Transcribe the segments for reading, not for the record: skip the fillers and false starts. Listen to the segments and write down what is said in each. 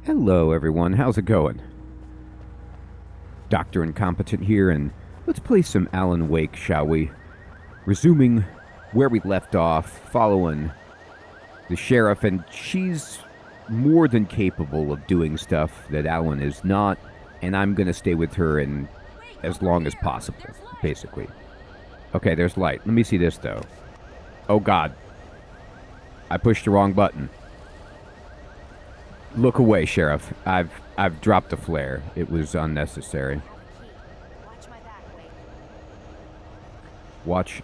Hello, everyone. How's it going? Dr. Incompetent here, and let's play some Alan Wake, shall we? Resuming where we left off, following the sheriff, and she's more than capable of doing stuff that Alan is not, and I'm going to stay with her and as long as possible, basically. Okay, there's light. Let me see this, though. Oh, God. I pushed the wrong button. Look away, Sheriff. I've dropped a flare. It was unnecessary. Watch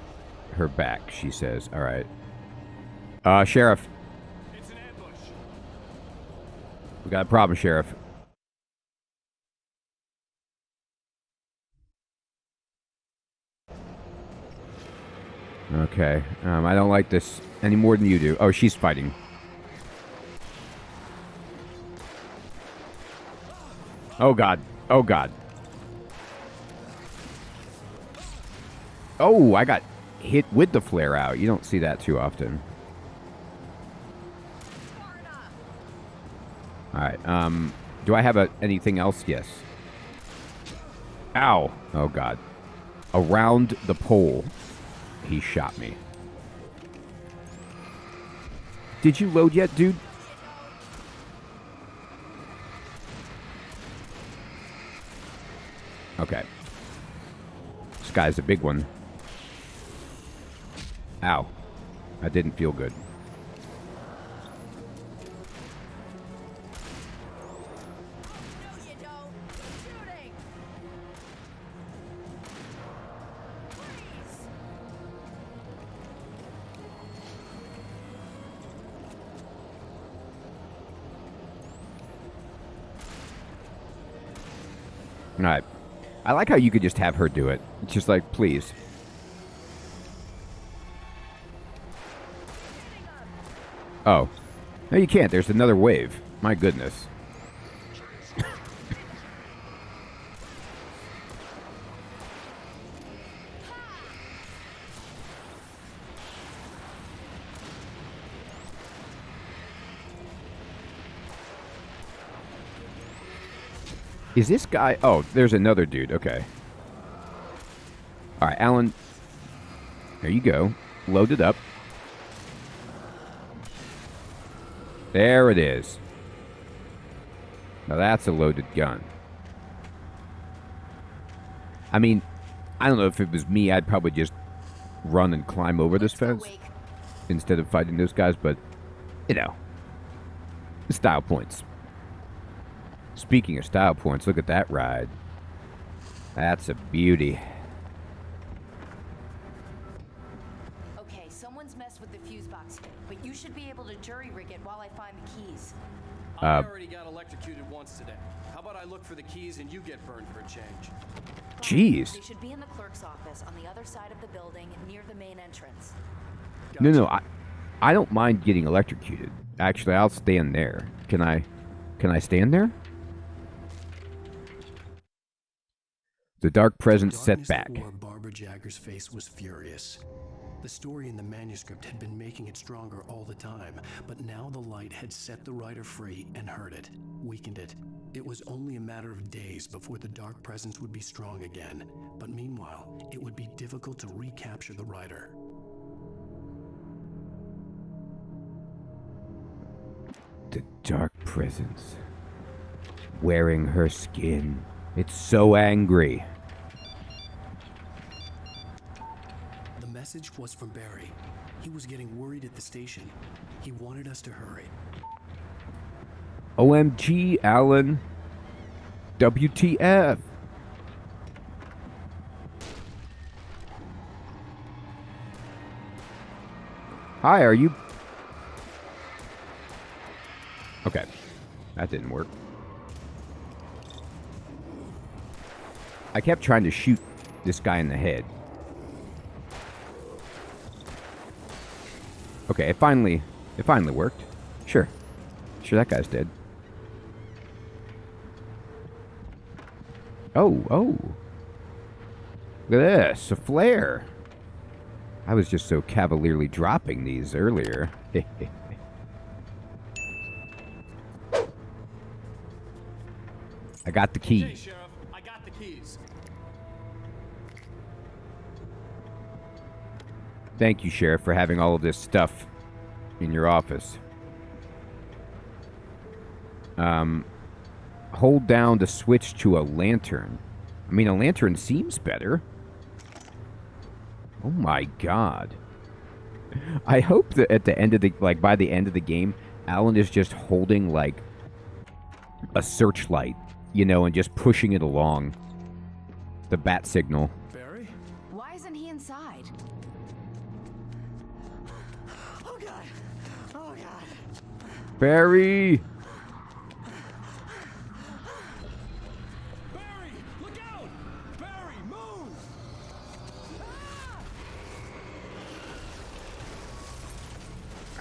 her back, she says. All right. Sheriff. It's an ambush. We got a problem, Sheriff. Okay. I don't like this any more than you do. Oh, she's fighting. Oh, God. Oh, God. Oh, I got hit with the flare out. You don't see that too often. All right. Do I have anything else? Yes. Ow. Oh, God. Around the pole, he shot me. Did you load yet, dude? Okay. This guy's a big one. Ow. That didn't feel good. All right. I like how you could just have her do it. It's just like, please. Oh. No, you can't. There's another wave. My goodness. Is this guy... Oh, there's another dude. Okay. All right, Alan. There you go. Load it up. There it is. Now that's a loaded gun. I mean, I don't know if it was me, I'd probably just run and climb over this fence instead of fighting those guys, but, you know, style points. Speaking of style points, look at that ride. That's a beauty. Okay, someone's messed with the fuse box, but you should be able to jury rig it while I find the keys. I already got electrocuted once today. How about I look for the keys and you get burned for a change? Jeez. They should be in the clerk's office on the other side of the building near the main entrance. Gotcha. No, I don't mind getting electrocuted. Actually, I'll stand there. Can I stand there? The dark presence set back. Barbara Jagger's face was furious. The story in the manuscript had been making it stronger all the time, but now the light had set the writer free and hurt it, weakened it. It was only a matter of days before the dark presence would be strong again, but meanwhile, it would be difficult to recapture the writer. The dark presence. Wearing her skin. It's so angry. The message was from Barry. He was getting worried at the station. He wanted us to hurry. OMG, Alan. WTF. Hi, are you... Okay. That didn't work. I kept trying to shoot this guy in the head. Okay, it finally worked. Sure, that guy's dead. Oh. Look at this, a flare. I was just so cavalierly dropping these earlier. I got the Okay, key. Sheriff, I got the keys. Thank you, Sheriff, for having all of this stuff in your office. Hold down to switch to a lantern. I mean, a lantern seems better. Oh my god. I hope that at the end of the, like, by the end of the game, Alan is just holding, like, a searchlight, you know, and just pushing it along. The bat signal. Barry? Why isn't he inside? Oh god! Oh god! Barry! Barry, look out! Barry, move!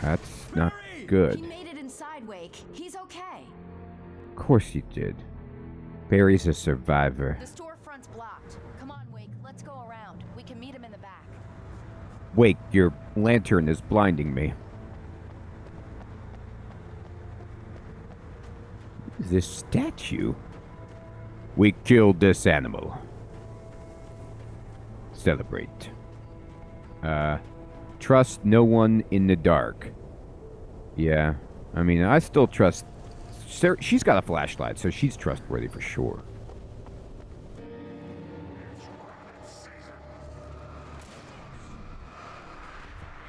That's not Barry! good. He made it inside, Wake. He's okay. Of course you did. Barry's a survivor. The storefront's blocked. Come on, Wake. Let's go around. We can meet him in the back. Wake, your lantern is blinding me. What is this statue? We killed this animal. Celebrate. Trust no one in the dark. Yeah, I mean, I still trust... Sarah, she's got a flashlight, so she's trustworthy for sure.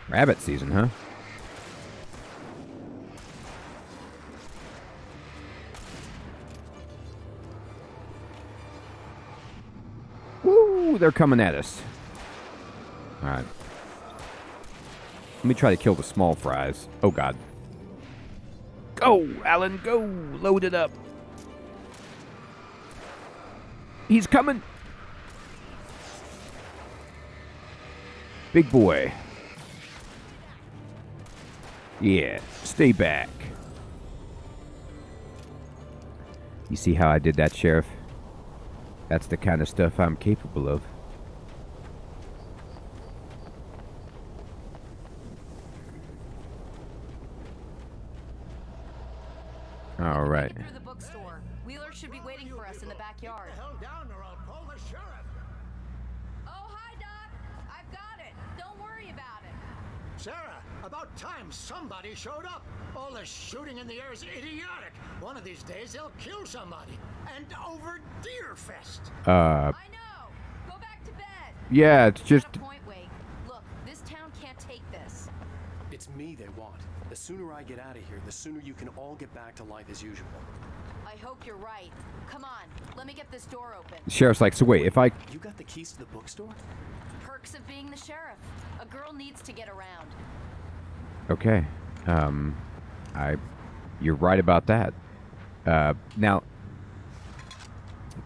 Rabbit season, huh? Woo! They're coming at us. Alright. Let me try to kill the small fries. Oh, God. Go, Alan, go! Load it up. He's coming! Big boy. Yeah, stay back. You see how I did that, Sheriff? That's the kind of stuff I'm capable of. All right. Through the bookstore. Wheeler should be waiting for us in the backyard. Hell down or I'll call the sheriff. Oh, hi, Doc. I've got it. Don't worry about it. Sarah, about time somebody showed up. All this shooting in the air is idiotic. One of these days they'll kill somebody. And over Deerfest. I know. Go back to bed. Yeah, it's just... Got a point, Wake. Look, this town can't take this. It's me they want. The sooner I get out of here, the sooner you can all get back to life as usual. I hope you're right. Come on, let me get this door open. The sheriff's like, so wait, if I... You got the keys to the bookstore? Perks of being the sheriff. A girl needs to get around. Okay. You're right about that. Now,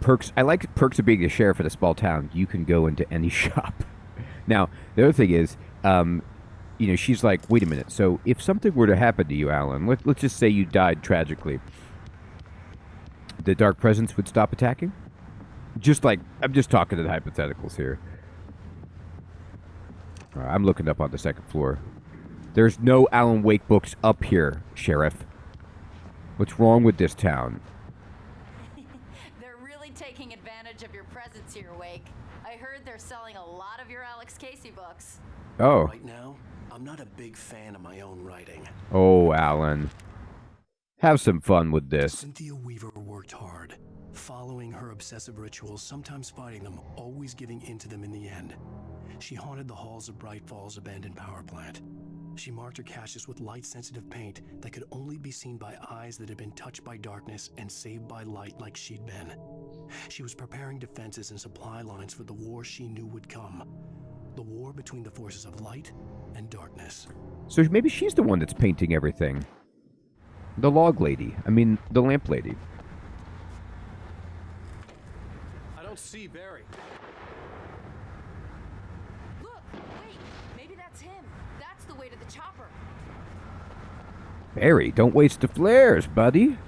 perks... I like perks of being the sheriff at a small town. You can go into any shop. Now, the other thing is, you know, she's like, wait a minute. So if something were to happen to you, Alan, let's just say you died tragically, the Dark Presence would stop attacking? Just like, I'm just talking in hypotheticals here. I'm looking up on the second floor. There's no Alan Wake books up here, Sheriff. What's wrong with this town? They're really taking advantage of your presence here, Wake. I heard they're selling a lot of your Alex Casey books. Oh. Right now, I'm not a big fan of my own writing. Oh, Alan. Have some fun with this. Cynthia Weaver worked hard, following her obsessive rituals, sometimes fighting them, always giving in to them in the end. She haunted the halls of Bright Falls abandoned power plant. She marked her caches with light-sensitive paint that could only be seen by eyes that had been touched by darkness and saved by light like she'd been. She was preparing defenses and supply lines for the war she knew would come. The war between the forces of light and darkness. So maybe she's the one that's painting everything. The log lady. I mean, the lamp lady. I don't see Barry. Look, wait, maybe that's him. That's the way to the chopper. Barry, don't waste the flares, buddy.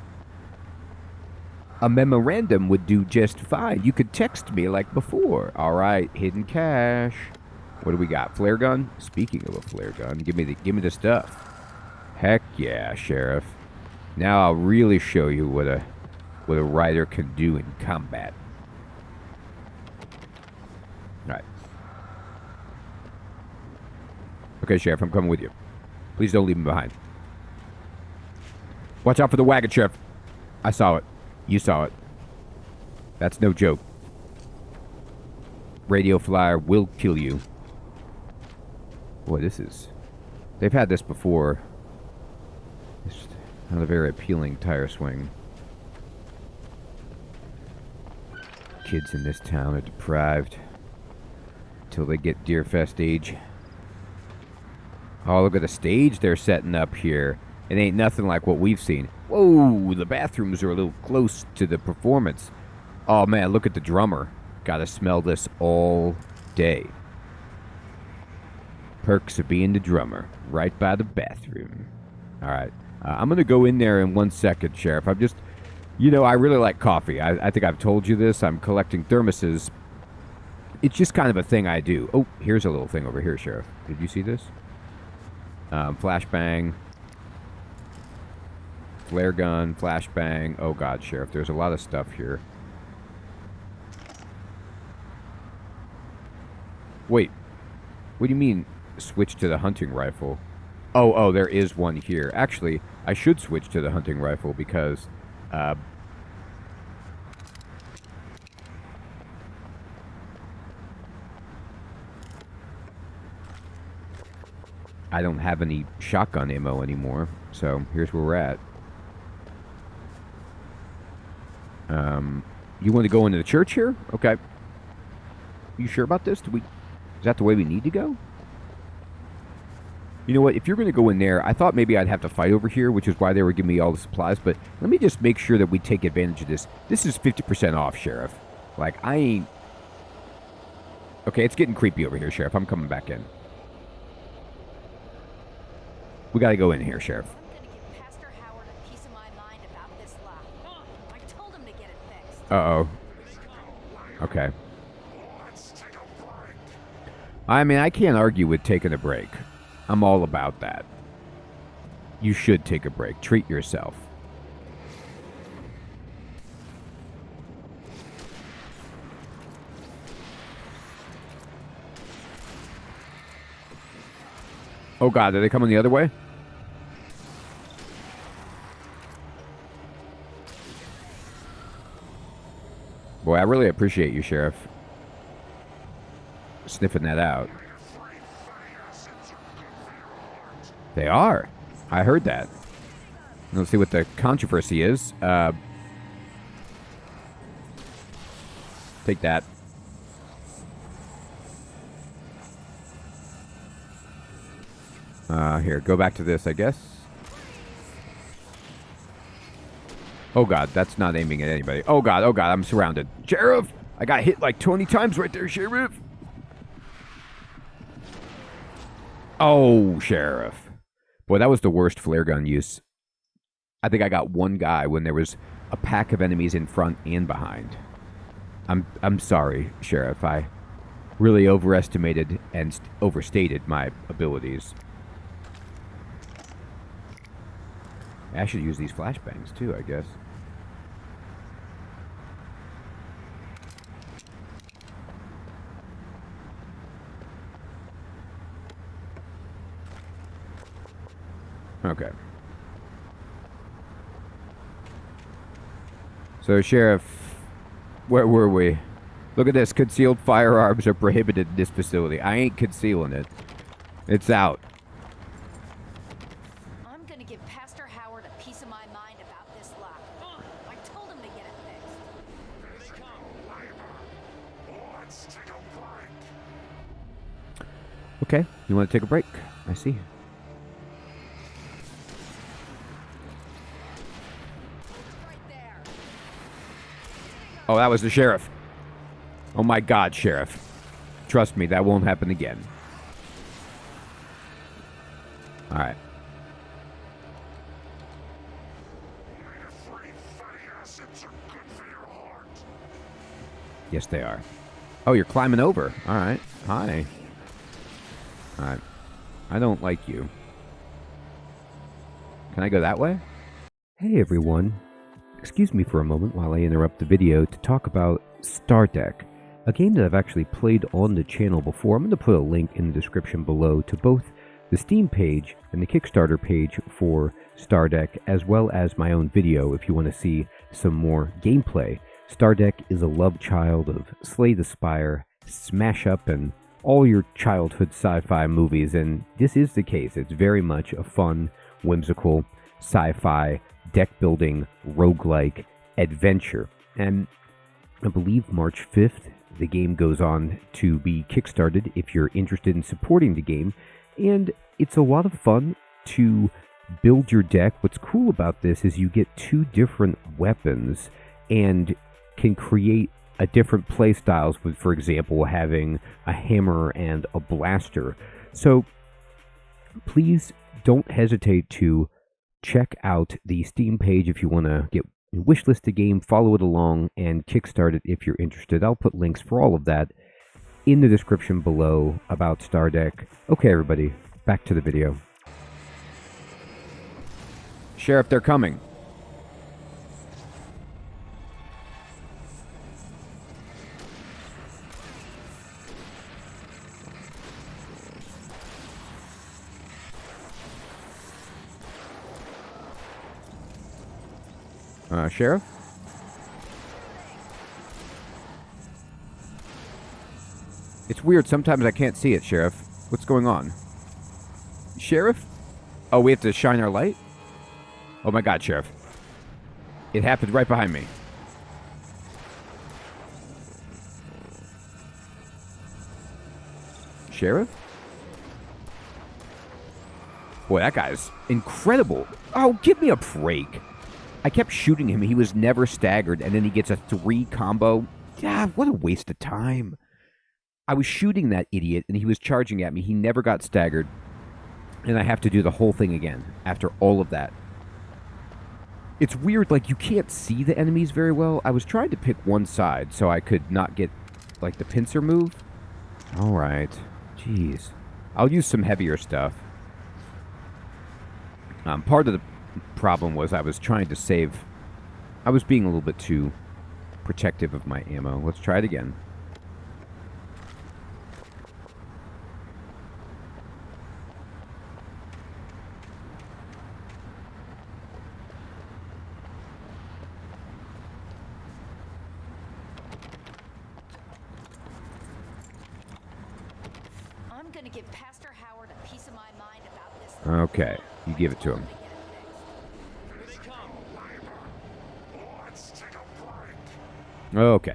A memorandum would do just fine. You could text me like before. All right, hidden cache. What do we got? Flare gun? Speaking of a flare gun, give me the stuff. Heck yeah, Sheriff. Now I'll really show you what a what a rider can do in combat. Alright. Okay, Sheriff, I'm coming with you. Please don't leave me behind. Watch out for the wagon, Sheriff. I saw it. You saw it. That's no joke. Radio flyer will kill you. Boy, this is... They've had this before. It's not a very appealing tire swing. Kids in this town are deprived until they get Deerfest age. Oh, look at the stage they're setting up here. It ain't nothing like what we've seen. Whoa, the bathrooms are a little close to the performance. Oh, man, look at the drummer. Gotta smell this all day. Perks of being the drummer. Right by the bathroom. All right. I'm going to go in there in 1 second, Sheriff. I'm just... You know, I really like coffee. I think I've told you this. I'm collecting thermoses. It's just kind of a thing I do. Oh, here's a little thing over here, Sheriff. Did you see this? Flashbang. Flare gun, flashbang. Oh, God, Sheriff. There's a lot of stuff here. Wait. What do you mean, switch to the hunting rifle? Oh, there is one here. Actually, I should switch to the hunting rifle because... I don't have any shotgun ammo anymore, so here's where we're at. You want to go into the church here? Okay. You sure about this? Is that the way we need to go? You know what? If you're going to go in there, I thought maybe I'd have to fight over here, which is why they were giving me all the supplies. But let me just make sure that we take advantage of this. This is 50% off, Sheriff. Like, I ain't... Okay, it's getting creepy over here, Sheriff. I'm coming back in. We got to go in here, Sheriff. I'm gonna give Pastor Howard a piece of my mind about this lock. I told him to get it fixed. Uh-oh. Okay. I mean, I can't argue with taking a break. I'm all about that. You should take a break. Treat yourself. Oh, God. Are they coming the other way? Boy, I really appreciate you, Sheriff. Sniffing that out. They are. I heard that. Let's see what the controversy is. Take that. Here, go back to this, I guess. Oh, God, that's not aiming at anybody. Oh, God, I'm surrounded. Sheriff! I got hit like 20 times right there, Sheriff! Oh, Sheriff. Boy, that was the worst flare gun use. I think I got one guy when there was a pack of enemies in front and behind. I'm sorry, Sheriff. I really overestimated and overstated my abilities. I should use these flashbangs too, I guess. Okay. So, Sheriff, where were we? Look at this. Concealed firearms are prohibited in this facility. I ain't concealing it. It's out. I'm gonna give Pastor Howard a piece of my mind about this lock. I told him to get it fixed. Okay. You want to take a break? I see. Oh, that was the sheriff. Oh my God, Sheriff. Trust me, that won't happen again. All right. Yes, they are. Oh, you're climbing over. All right. Hi. All right. I don't like you. Can I go that way? Hey, everyone. Excuse me for a moment while I interrupt the video to talk about Stardeck, a game that I've actually played on the channel before. I'm going to put a link in the description below to both the Steam page and the Kickstarter page for Stardeck, as well as my own video if you want to see some more gameplay. Stardeck is a love child of Slay the Spire, Smash Up, and all your childhood sci-fi movies, and this is the case. It's very much a fun, whimsical, sci-fi, deck-building, roguelike adventure. And I believe March 5th, the game goes on to be kickstarted if you're interested in supporting the game. And it's a lot of fun to build your deck. What's cool about this is you get 2 different weapons and can create a different play styles with, for example, having a hammer and a blaster. So please don't hesitate to check out the Steam page if you want to get wishlist the game, follow it along, and kickstart it if you're interested. I'll put links for all of that in the description below about Stardeck. Okay, everybody, back to the video. Sheriff, they're coming. Sheriff? It's weird. Sometimes I can't see it, Sheriff. What's going on? Sheriff? Oh, we have to shine our light? Oh my God, Sheriff. It happened right behind me. Sheriff? Boy, that guy's incredible. Oh, give me a break. I kept shooting him. He was never staggered, and then he gets a 3 combo. Yeah, what a waste of time. I was shooting that idiot, and he was charging at me. He never got staggered, and I have to do the whole thing again after all of that. It's weird, like, you can't see the enemies very well. I was trying to pick one side so I could not get, like, the pincer move. All right. Jeez. I'll use some heavier stuff. Part of the problem was I was trying to save. I was being a little bit too protective of my ammo. Let's try it again. I'm gonna give Pastor Howard a piece of my mind about this. Okay, you give it to him. Okay.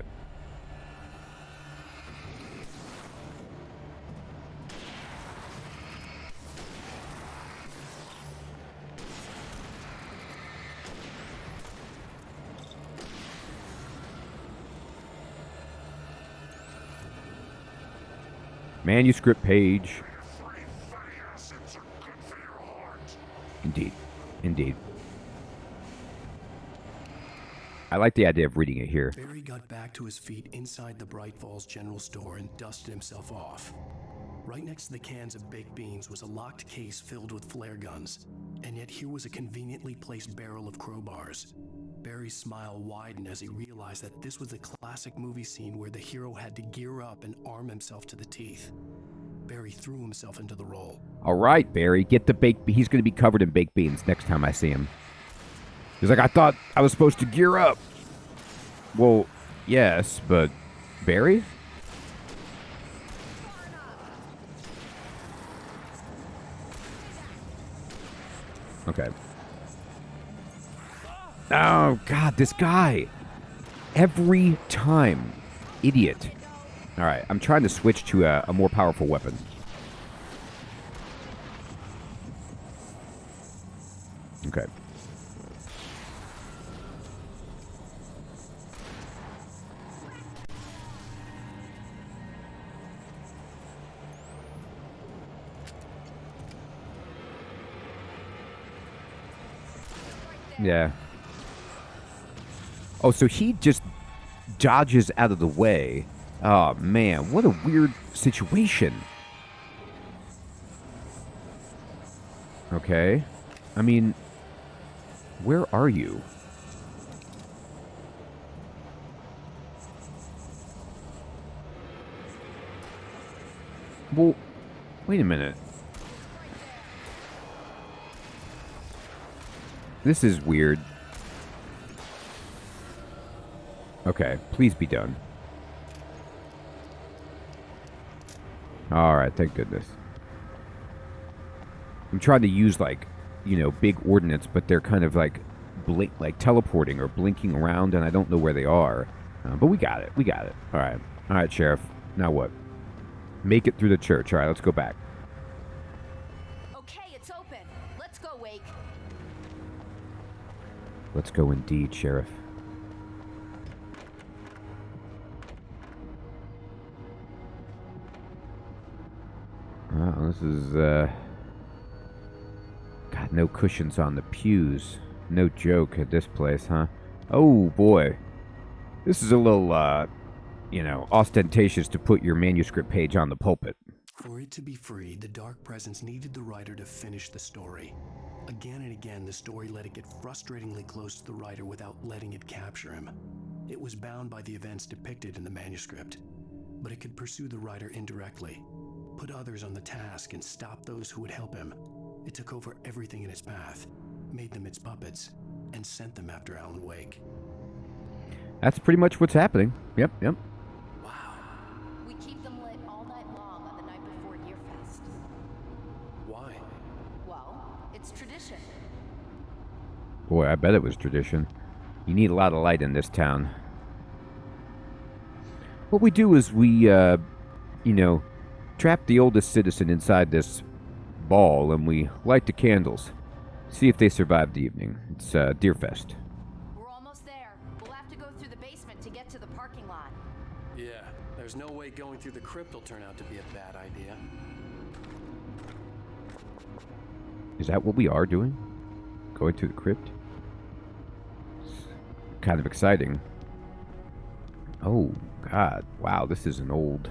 Manuscript page. Indeed. Indeed. I like the idea of reading it here. Barry got back to his feet inside the Bright Falls General Store and dusted himself off. Right next to the cans of baked beans was a locked case filled with flare guns, and yet here was a conveniently placed barrel of crowbars. Barry's smile widened as he realized that this was the classic movie scene where the hero had to gear up and arm himself to the teeth. Barry threw himself into the role. All right, Barry, get the baked. He's going to be covered in baked beans next time I see him. He's like, I thought I was supposed to gear up. Well, yes, but Barry? Okay. Oh, God, this guy. Every time. Idiot. All right, I'm trying to switch to a more powerful weapon. Okay. Yeah. Oh, so he just dodges out of the way. Oh, man. What a weird situation. Okay. I mean, where are you? Well, wait a minute. This is weird. Okay, please be done. Alright, thank goodness. I'm trying to use, like, you know, big ordnance, but they're kind of like teleporting or blinking around, and I don't know where they are. But we got it. We got it. Alright. Alright, Sheriff. Now what? Make it through the church. Alright, let's go back. Okay, it's open. Let's go, Wake. Let's go indeed, Sheriff. This is, God, no cushions on the pews. No joke at this place, huh? Oh, boy. This is a little, you know, ostentatious to put your manuscript page on the pulpit. For it to be free, the Dark Presence needed the writer to finish the story. Again and again, the story let it get frustratingly close to the writer without letting it capture him. It was bound by the events depicted in the manuscript, but it could pursue the writer indirectly, put others on the task, and stop those who would help him. It took over everything in its path, made them its puppets, and sent them after Alan Wake. That's pretty much what's happening. Yep. We keep them lit all night long on the night before Deerfest. Why? Well, it's tradition. Boy, I bet it was tradition. You need a lot of light in this town. What we do is we, you know, trap the oldest citizen inside this ball, and we light the candles. See if they survive the evening. It's Deerfest. We're almost there. We'll have to go through the basement to get to the parking lot. Yeah, there's no way going through the crypt will turn out to be a bad idea. Is that what we are doing? Going to the crypt? It's kind of exciting. Oh, God. Wow, this is an old,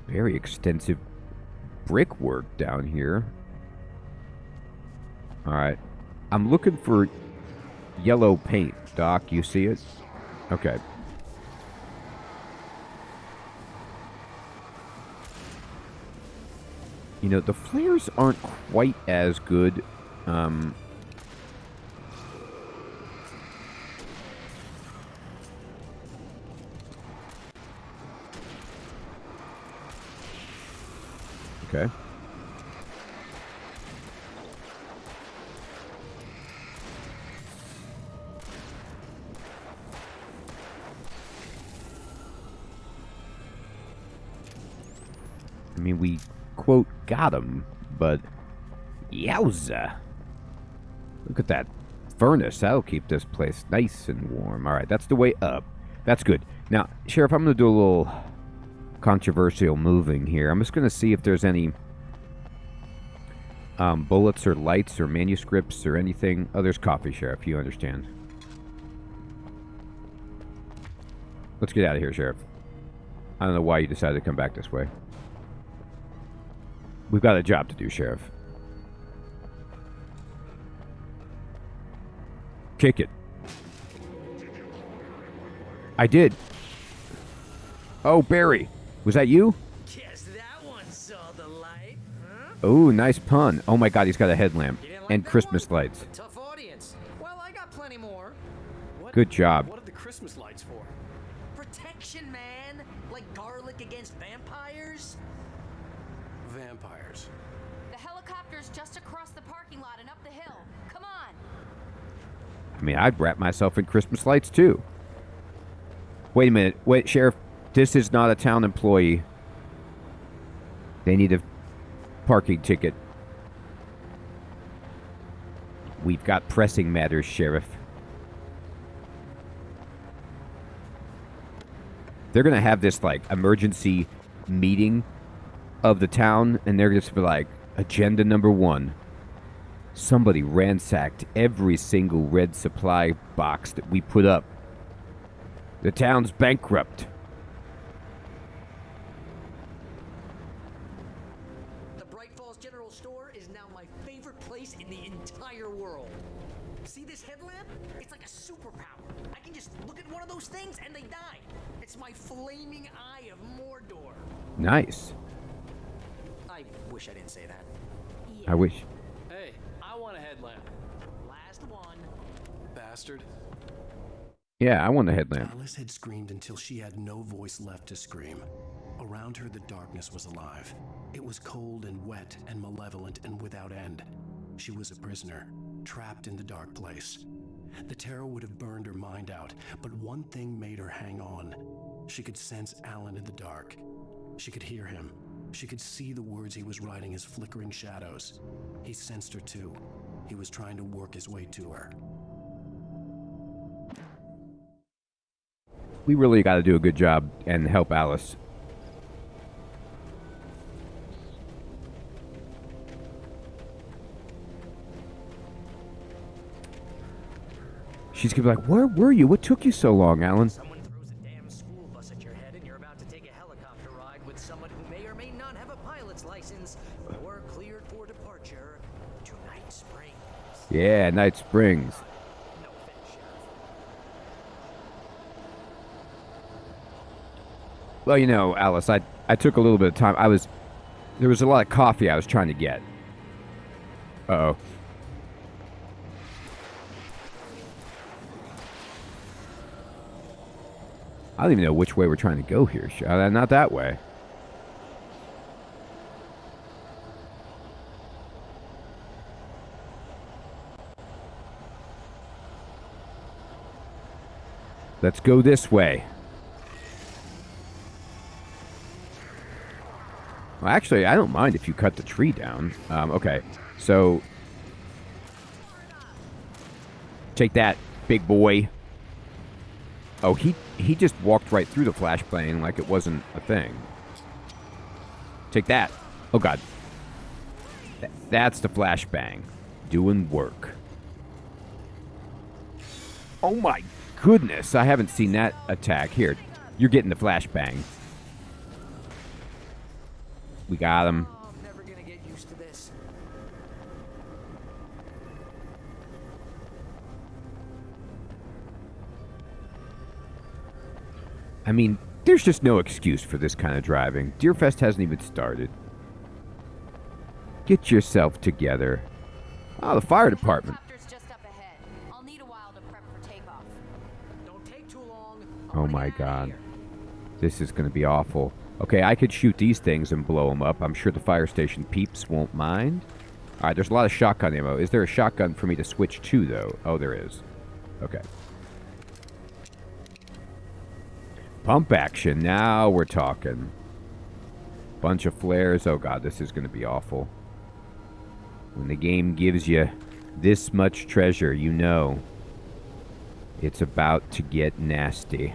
very extensive brickwork down here. Alright. I'm looking for yellow paint. Doc, you see it? Okay. You know, the flares aren't quite as good. Okay. I mean, we, quote, got him, but yowza. Look at that furnace. That'll keep this place nice and warm. All right, that's the way up. That's good. Now, Sheriff, I'm going to do a little controversial moving here. I'm just going to see if there's any bullets or lights or manuscripts or anything. Oh, there's coffee, Sheriff. You understand. Let's get out of here, Sheriff. I don't know why you decided to come back this way. We've got a job to do, Sheriff. Kick it. I did. Oh, Barry. Was that you? Guess that one saw the light, huh? Oh, nice pun. Oh my God, he's got a headlamp. You didn't like And that Christmas one? lights. Tough audience. Well, I got plenty more. Good job. What are the Christmas lights for? Protection, man. Like garlic against vampires. Vampires. The helicopter's just across the parking lot and up the hill. Come on. I mean, I'd wrap myself in Christmas lights, too. Wait a minute. Wait, Sheriff. This is not a town employee. They need a parking ticket. We've got pressing matters, Sheriff. They're going to have this, like, emergency meeting of the town, and they're just be like, agenda number 1. Somebody ransacked every single red supply box that we put up. The town's bankrupt. The Bright Falls General Store is now my favorite place in the entire world. See this headlamp? It's like a superpower. I can just look at one of those things and they die. It's my flaming eye of Mordor. Nice. I wish I didn't say that. I wish. Hey, I want a headlamp. Last one. Bastard. Yeah, I want a headlamp. Alice had screamed until she had no voice left to scream. Around her, the darkness was alive. It was cold and wet and malevolent and without end. She was a prisoner, trapped in the dark place. The terror would have burned her mind out, but one thing made her hang on. She could sense Alan in the dark. She could hear him. She could see the words he was writing as flickering shadows. He sensed her too. He was trying to work his way to her. We really got to do a good job and help Alice. She's gonna be like, "Where were you? What took you so long, Alan?" Someone throws a damn school bus at your head and you're about to take a helicopter ride with someone who may or may not have a pilot's license or cleared for departure to Night Springs. Yeah, Night Springs. No offense, Sheriff. Well, you know, Alice, I took a little bit of time. There was a lot of coffee I was trying to get. Uh-oh. I don't even know which way we're trying to go here. Not that way. Let's go this way. Well, actually, I don't mind if you cut the tree down. Okay, so... Take that, big boy. Oh, he just walked right through the flashbang like it wasn't a thing. Take that. Oh, God. That's the flashbang. Doing work. Oh, my goodness. I haven't seen that attack. Here, you're getting the flashbang. We got him. Oh, I'm never gonna get used to this. I mean, there's just no excuse for this kind of driving. Deerfest hasn't even started. Get yourself together. Oh, the fire department. Helicopter's just up ahead. I'll need a while to prep for takeoff. Don't take too long. Oh my God. This is going to be awful. Okay, I could shoot these things and blow them up. I'm sure the fire station peeps won't mind. All right, there's a lot of shotgun ammo. Is there a shotgun for me to switch to, though? Oh, there is. Okay. Pump action. Now we're talking. Bunch of flares. Oh, God, this is going to be awful. When the game gives you this much treasure, you know it's about to get nasty.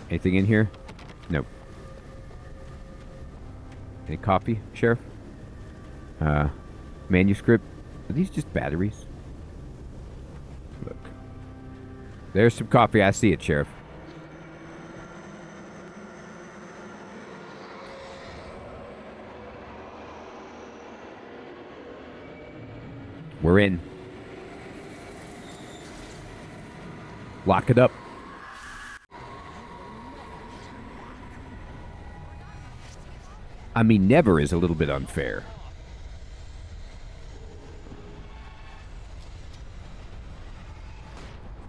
Anything in here? Nope. Any coffee, Sheriff? Manuscript? Are these just batteries? Look. There's some coffee. I see it, Sheriff. We're in. Lock it up. I mean, never is a little bit unfair.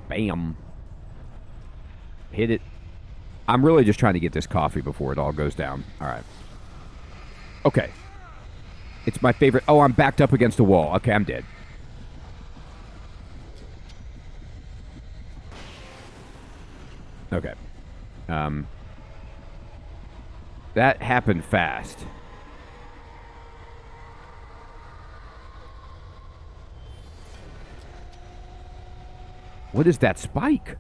Bam. Hit it. I'm really just trying to get this coffee before it all goes down. All right. Okay. It's my favorite. Oh, I'm backed up against a wall. Okay, I'm dead. Okay. That happened fast. What is that spike?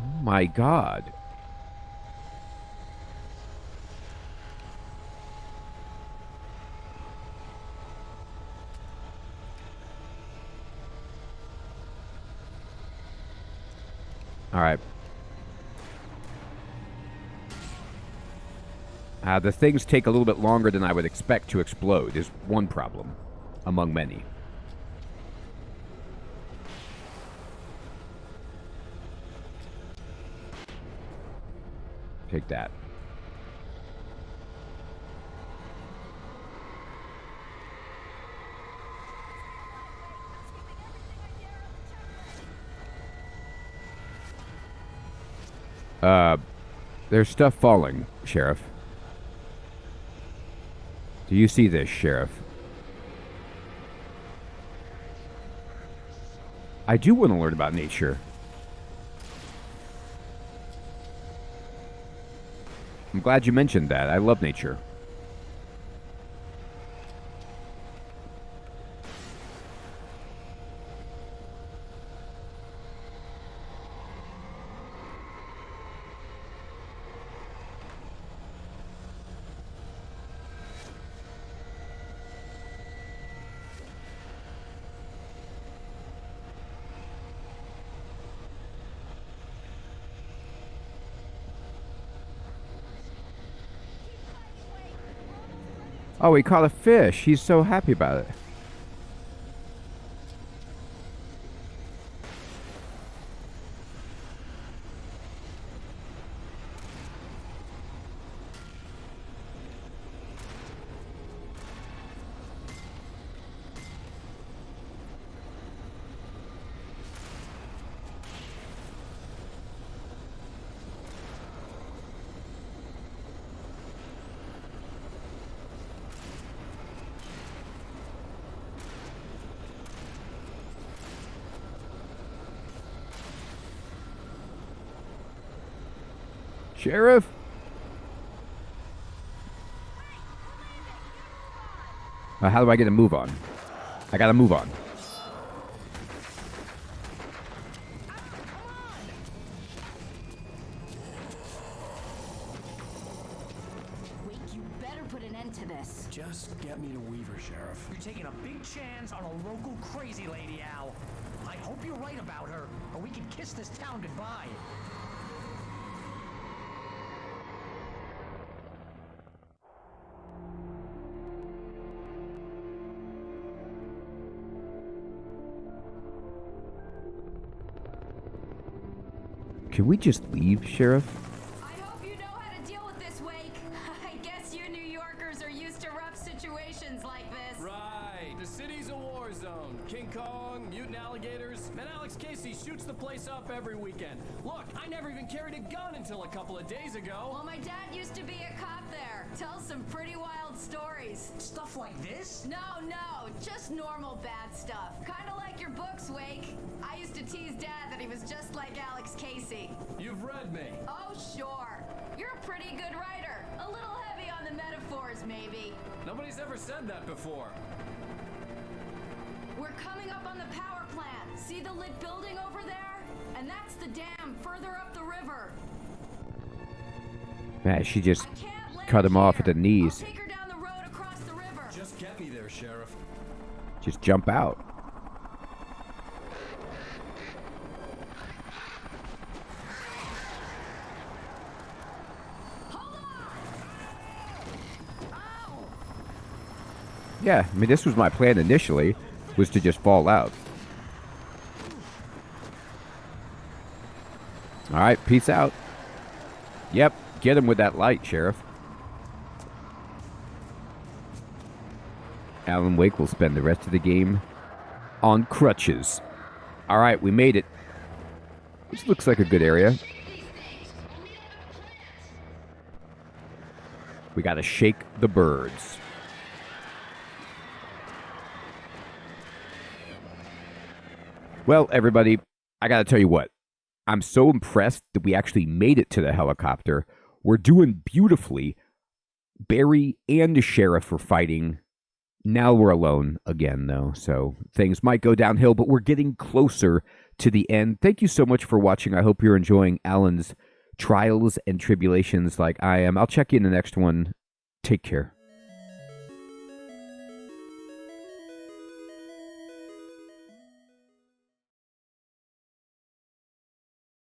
Oh my God. All right. The things take a little bit longer than I would expect to explode is one problem among many. Take that. There's stuff falling, Sheriff. Do you see this, Sheriff? I do want to learn about nature. I'm glad you mentioned that. I love nature. Oh, he caught a fish. He's so happy about it. Sheriff? How do I get a move on? I gotta move on. Wake, you better put an end to this. Just get me to Weaver, Sheriff. You're taking a big chance on a local crazy lady, Al. I hope you're right about her, or we can kiss this town goodbye. Can we just leave, Sheriff? I hope you know how to deal with this, Wake. I guess you New Yorkers are used to rough situations like this. Right. The city's a war zone. King Kong, mutant alligators. Man, Alex Casey shoots the place up every weekend. Look, I never even carried a gun until a couple of days ago. Well, my dad used to be a cop there. Tells some pretty wild stories. Stuff like this? No, just normal bad stuff. Kinda like your books, Wake. I used to tease Dad that he was just like Alex Casey. You've read me. Oh, sure. You're a pretty good writer. A little heavy on the metaphors, maybe. Nobody's ever said that before. We're coming up on the power plant. See the lit building over there? And that's the dam further up the river. Man, she just I can't let cut her him off here. at the knees. I'll take her down the road across the river. Just get me there, Sheriff. Just jump out. Yeah, I mean, this was my plan initially, was to just fall out. All right, peace out. Yep, get him with that light, Sheriff. Alan Wake will spend the rest of the game on crutches. All right, we made it. This looks like a good area. We gotta shake the birds. Well, everybody, I gotta tell you what. I'm so impressed that we actually made it to the helicopter. We're doing beautifully. Barry and the sheriff are fighting. Now we're alone again, though, so things might go downhill, but we're getting closer to the end. Thank you so much for watching. I hope you're enjoying Alan's trials and tribulations like I am. I'll check you in the next one. Take care.